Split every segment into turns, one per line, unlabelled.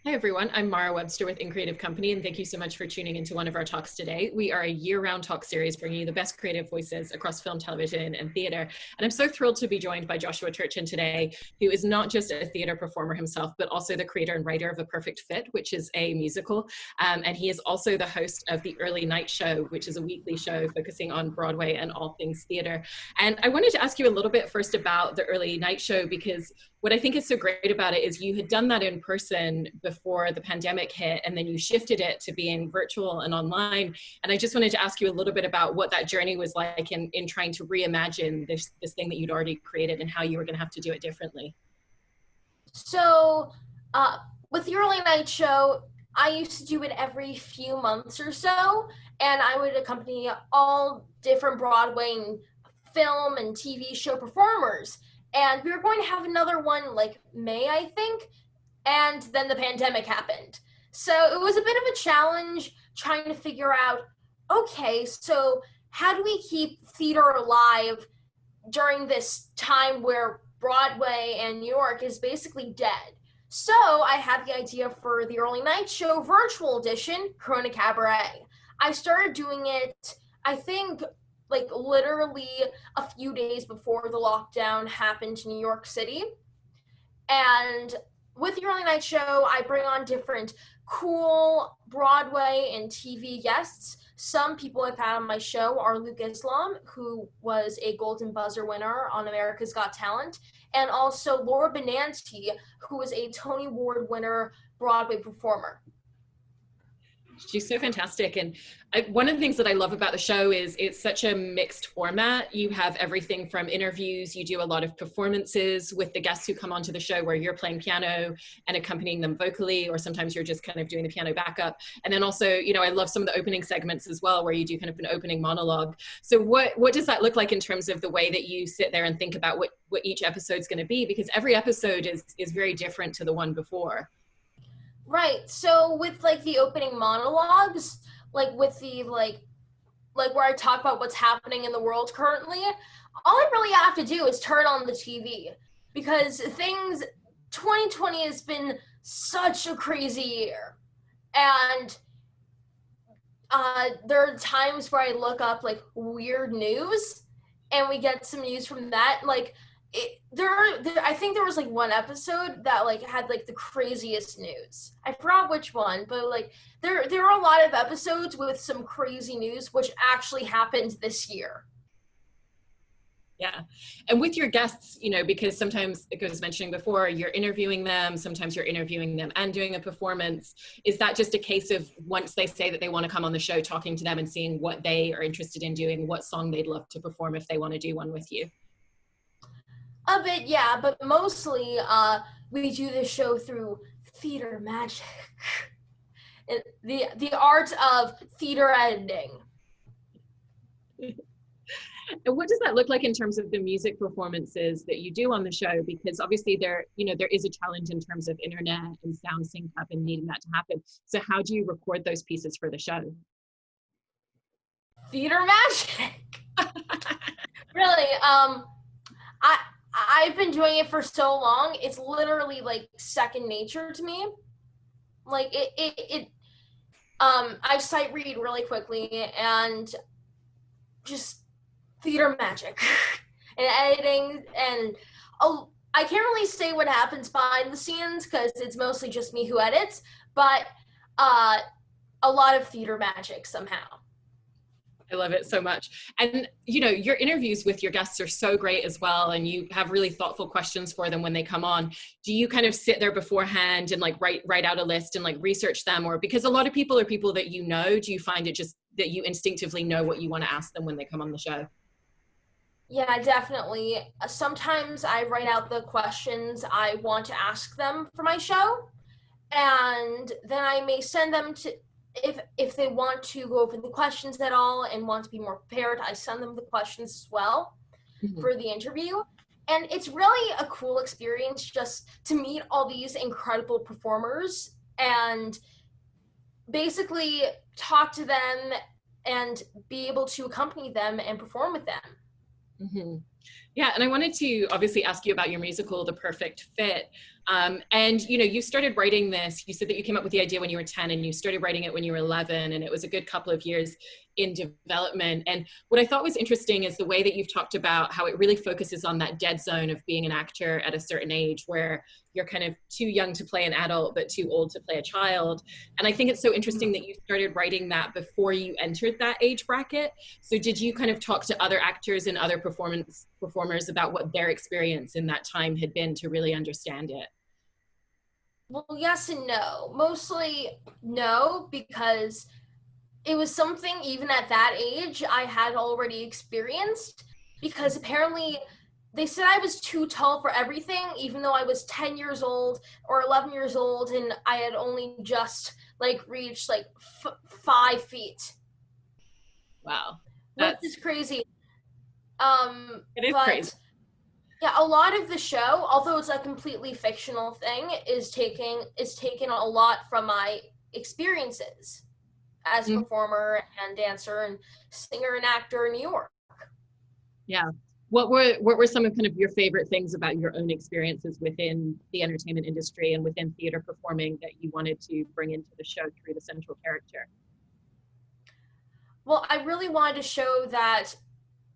Hi everyone, I'm Mara Webster with In Creative Company, and thank you so much for tuning into one of our talks today. We are a year-round talk series bringing you the best creative voices across film, television, and theater. And I'm so thrilled to be joined by Joshua Turchin today, who is not just a theater performer himself, but also the creator and writer of A Perfect Fit, which is a musical. And he is also the host of The Early Night Show, which is a weekly show focusing on Broadway and all things theater. And I wanted to ask you a little bit first about The Early Night Show, because what I think is so great about it is you had done that in person before the pandemic hit, and then you shifted it to being virtual and online. And I just wanted to ask you a little bit about what that journey was like in trying to reimagine this thing that you'd already created and how you were going to have to do it differently.
So with the Early Night Show, I used to do it every few months or so, and I would accompany all different Broadway and film and TV show performers. And we were going to have another one like May, I think, and then the pandemic happened. So it was a bit of a challenge trying to figure out, okay, so how do we keep theater alive during this time where Broadway and New York is basically dead? So I had the idea for the Early Night Show virtual edition, Corona Cabaret. I started doing it, I think, like literally a few days before the lockdown happened in New York City. And with the Early Night Show, I bring on different cool Broadway and TV guests. Some people I've had on my show are Luke Islam, who was a Golden Buzzer winner on America's Got Talent, and also Laura Benanti, who was a Tony Award winner Broadway performer.
She's so fantastic. And one of the things that I love about the show is it's such a mixed format. You have everything from interviews, you do a lot of performances with the guests who come onto the show where you're playing piano and accompanying them vocally, or sometimes you're just kind of doing the piano backup. And then also, you know, I love some of the opening segments as well, where you do kind of an opening monologue. So what does that look like in terms of the way that you sit there and think about what each episode's going to be? Because every episode is very different to the one before.
Right. So with like the opening monologues, like with the like where I talk about what's happening in the world currently, all I really have to do is turn on the TV, because 2020 has been such a crazy year. And there are times where I look up like weird news and we get some news from that. Like I think there was like one episode that like had like the craziest news. I forgot which one, but like there are a lot of episodes with some crazy news which actually happened this year.
Yeah. And with your guests, you know, because sometimes, like I was mentioning before, you're interviewing them, sometimes you're interviewing them and doing a performance. Is that just a case of once they say that they want to come on the show, talking to them and seeing what they are interested in doing, what song they'd love to perform if they want to do one with you?
A bit, yeah, but mostly we do this show through theater magic. the art of theater editing.
And what does that look like in terms of the music performances that you do on the show? Because obviously there is a challenge in terms of internet and sound sync up and needing that to happen. So how do you record those pieces for the show?
Theater magic. Really, I've been doing it for so long, it's literally like second nature to me. Like I sight read really quickly and just theater magic and editing, and I can't really say what happens behind the scenes because it's mostly just me who edits, but a lot of theater magic somehow.
I love it so much. And, you know, your interviews with your guests are so great as well. And you have really thoughtful questions for them when they come on. Do you kind of sit there beforehand and like write out a list and like research them? Or because a lot of people are people that you know, do you find it just that you instinctively know what you want to ask them when they come on the show?
Yeah, definitely. Sometimes I write out the questions I want to ask them for my show. And then I may send them to, if they want to go over the questions at all and want to be more prepared, I send them the questions as well for the interview. And it's really a cool experience just to meet all these incredible performers and basically talk to them and be able to accompany them and perform with them.
Yeah, and I wanted to obviously ask you about your musical, The Perfect Fit. And you started writing this. You said that you came up with the idea when you were 10 and you started writing it when you were 11, and it was a good couple of years in development. And what I thought was interesting is the way that you've talked about how it really focuses on that dead zone of being an actor at a certain age where you're kind of too young to play an adult, but too old to play a child. And I think it's so interesting that you started writing that before you entered that age bracket. So did you kind of talk to other actors and other performers about what their experience in that time had been to really understand it?
Well, yes and no. Mostly no, because it was something even at that age I had already experienced, because apparently they said I was too tall for everything, even though I was 10 years old or 11 years old and I had only just reached 5 feet.
Wow.
Which is crazy.
It is
but
crazy.
Yeah, a lot of the show, although it's a completely fictional thing, is taking a lot from my experiences as a performer and dancer and singer and actor in New York.
Yeah. What were some of kind of your favorite things about your own experiences within the entertainment industry and within theater performing that you wanted to bring into the show through the central character?
Well, I really wanted to show that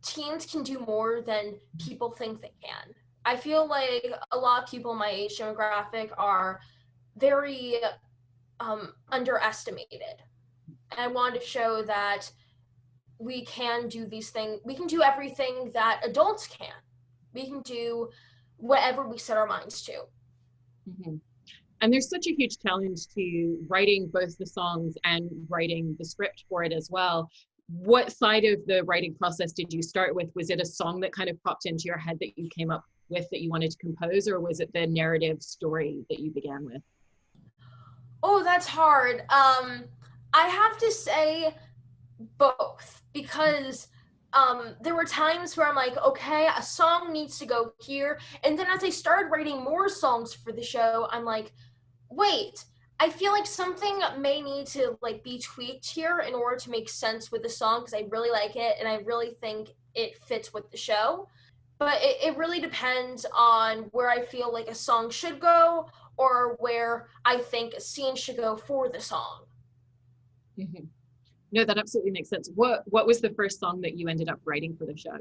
teens can do more than people think they can. I feel like a lot of people in my age demographic are very underestimated. And I wanted to show that we can do these things. We can do everything that adults can. We can do whatever we set our minds to.
Mm-hmm. And there's such a huge challenge to writing both the songs and writing the script for it as well. What side of the writing process did you start with? Was it a song that kind of popped into your head that you came up with that you wanted to compose, or was it the narrative story that you began with?
Oh, that's hard. I have to say both, because there were times where I'm like, okay, a song needs to go here. And then as I started writing more songs for the show, I'm like, wait, I feel like something may need to be tweaked here in order to make sense with the song, because I really like it and I really think it fits with the show. But it really depends on where I feel like a song should go or where I think a scene should go for the song.
Mm-hmm. No, that absolutely makes sense. What was the first song that you ended up writing for the show?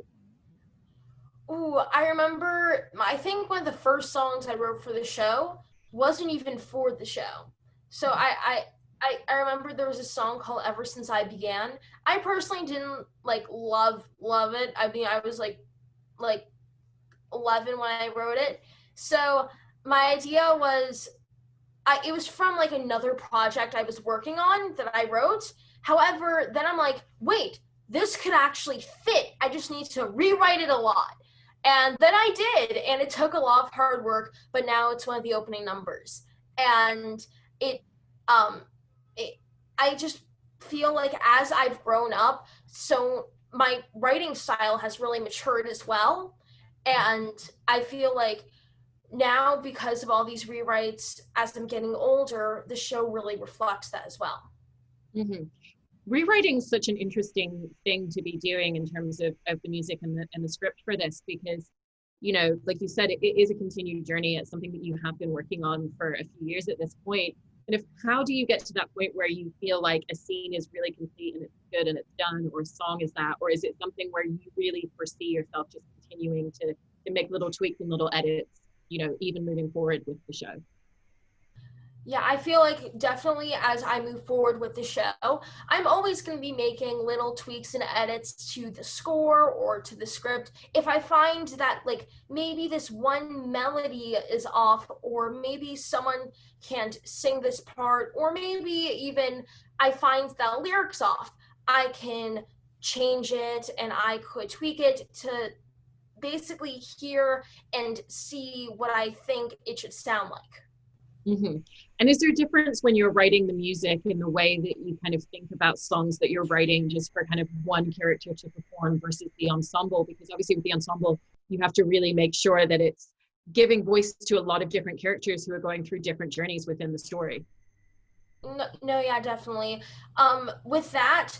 Ooh, I remember, I think one of the first songs I wrote for the show wasn't even for the show. So I remember there was a song called Ever Since I Began. I personally didn't love it. I mean, I was like 11 when I wrote it. So my idea was, it was from another project I was working on that I wrote. However, then I'm like, wait, this could actually fit. I just need to rewrite it a lot. And then I did, and it took a lot of hard work, but now it's one of the opening numbers. And I just feel like as I've grown up, so my writing style has really matured as well. And I feel like now, because of all these rewrites, as I'm getting older, the show really reflects that as well.
Mm-hmm. Rewriting is such an interesting thing to be doing in terms of the music and the script for this, because, like you said, it is a continued journey. It's something that you have been working on for a few years at this point. And how do you get to that point where you feel like a scene is really complete and it's good and it's done, or a song is that, or is it something where you really foresee yourself just continuing to make little tweaks and little edits, even moving forward with the show?
Yeah, I feel like definitely as I move forward with the show, I'm always going to be making little tweaks and edits to the score or to the script. If I find that maybe this one melody is off, or maybe someone can't sing this part, or maybe even I find the lyrics off, I can change it and I could tweak it to basically hear and see what I think it should sound like.
Mm-hmm. And is there a difference when you're writing the music in the way that you kind of think about songs that you're writing just for kind of one character to perform versus the ensemble? Because obviously with the ensemble, you have to really make sure that it's giving voice to a lot of different characters who are going through different journeys within the story.
No, yeah, definitely. With that,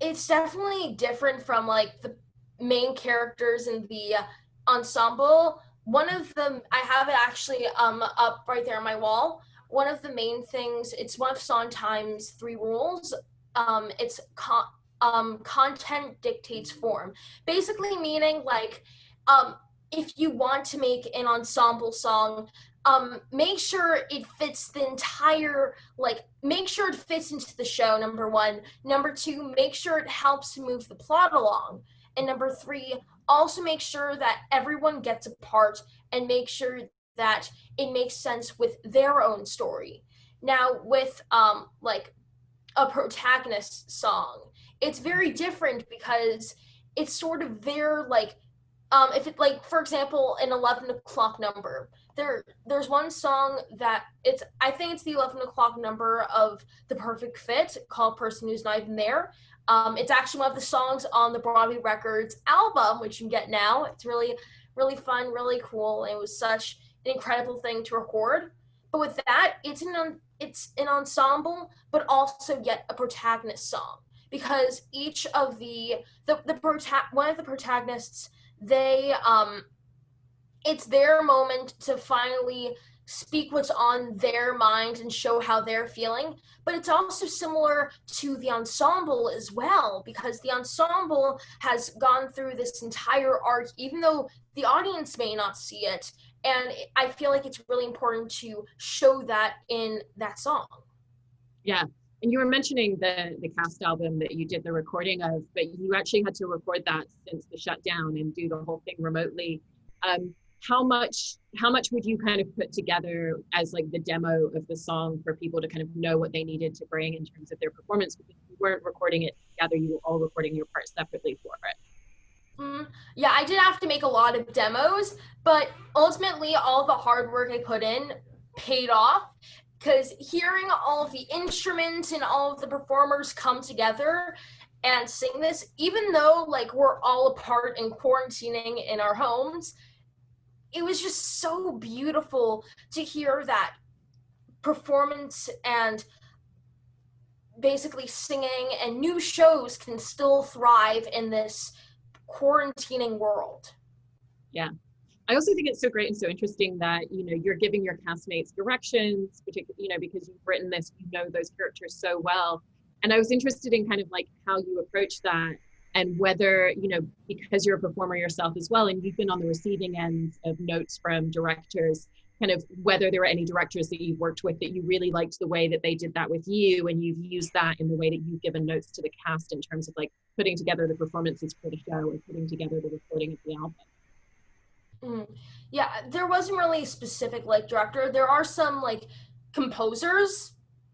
it's definitely different from the main characters in the ensemble, one of them, I have it actually up right there on my wall. One of the main things, it's one of Sondheim's 3 rules. It's content dictates form. Basically meaning like, if you want to make an ensemble song, make sure it fits the entire, like, make sure it fits into the show, number 1. Number 2, make sure it helps to move the plot along. And number 3, also make sure that everyone gets a part and make sure that it makes sense with their own story. Now, with like a protagonist song, it's very different because it's sort of their, like, if it, like, for example, an 11 o'clock number, there's one song that I think it's the 11 o'clock number of The Perfect Fit, called Person Who's Not Even There. It's actually one of the songs on the Broadway Records album, which you can get now. It's really, really fun, really cool. It was such an incredible thing to record. But with that, it's an ensemble, but also yet a protagonist song, because each of one of the protagonists, they it's their moment to finally speak what's on their mind and show how they're feeling. But it's also similar to the ensemble as well, because the ensemble has gone through this entire arc, even though the audience may not see it. And I feel like it's really important to show that in that song.
Yeah. And you were mentioning the cast album that you did the recording of, but you actually had to record that since the shutdown and do the whole thing remotely. How much would you kind of put together as like the demo of the song for people to kind of know what they needed to bring in terms of their performance? Because you weren't recording it together, you were all recording your part separately for it.
Yeah, I did have to make a lot of demos, but ultimately all the hard work I put in paid off, because hearing all of the instruments and all of the performers come together and sing this, even though like we're all apart and quarantining in our homes, it was just so beautiful to hear that performance and basically singing, and new shows can still thrive in this quarantining world.
Yeah. I also think it's so great and so interesting that, you know, you're giving your castmates directions, particularly, you know, because you've written this, you know, those characters so well. And I was interested in kind of like how you approach that, and whether, you know, because you're a performer yourself as well, and you've been on the receiving end of notes from directors, kind of whether there were any directors that you've worked with that you really liked the way that they did that with you, and you've used that in the way that you've given notes to the cast in terms of like putting together the performances for the show or putting together the recording of the album.
Yeah, there wasn't really a specific like director. There are some like composers,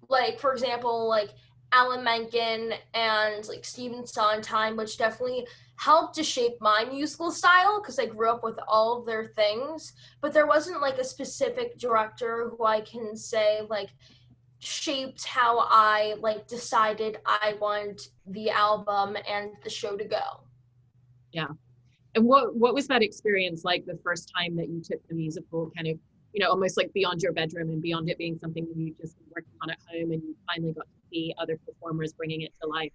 like for example, like Alan Menken and like Stephen Sondheim, which definitely helped to shape my musical style because I grew up with all of their things. But there wasn't like a specific director who I can say like shaped how I like decided I want the album and the show to go.
Yeah. And what was that experience like the first time that you took the musical kind of, you know, almost like beyond your bedroom and beyond it being something that you just been working on at home, and you finally got to see other performers bringing it to life?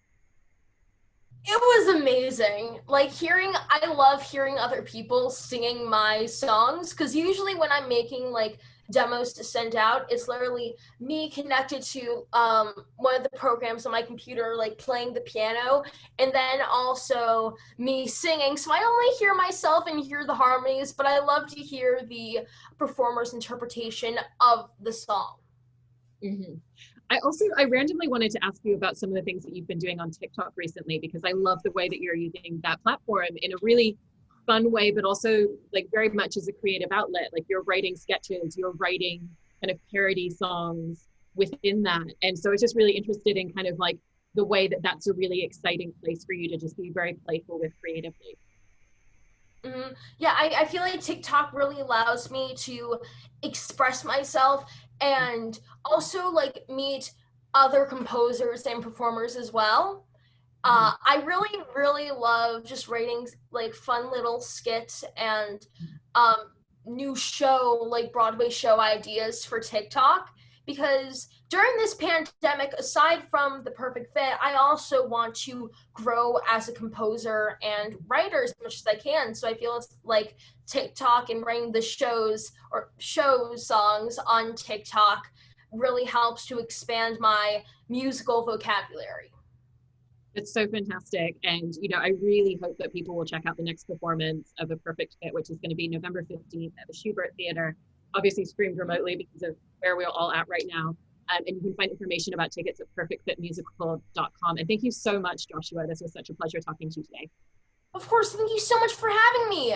It was amazing. Like I love hearing other people singing my songs, because usually when I'm making like demos to send out, it's literally me connected to one of the programs on my computer, like playing the piano, and then also me singing. So I only hear myself and hear the harmonies, but I love to hear the performer's interpretation of the song.
Mm-hmm. I randomly wanted to ask you about some of the things that you've been doing on TikTok recently, because I love the way that you're using that platform in a really fun way, but also like very much as a creative outlet. Like you're writing sketches, you're writing kind of parody songs within that. And so I was just really interested in kind of like the way that that's a really exciting place for you to just be very playful with creatively.
Mm-hmm. Yeah, I feel like TikTok really allows me to express myself and also like meet other composers and performers as well. I really, really love just writing like fun little skits and new show, like Broadway show ideas for TikTok, because during this pandemic, aside from the perfect fit, I also want to grow as a composer and writer as much as I can. So I feel it's like TikTok and writing the shows or show songs on TikTok really helps to expand my musical vocabulary.
It's so fantastic. And, I really hope that people will check out the next performance of A Perfect Fit, which is going to be November 15th at the Shubert Theater, obviously streamed remotely because of where we're all at right now. And you can find information about tickets at perfectfitmusical.com. And thank you so much, Joshua. This was such a pleasure talking to you today.
Of course, thank you so much for having me.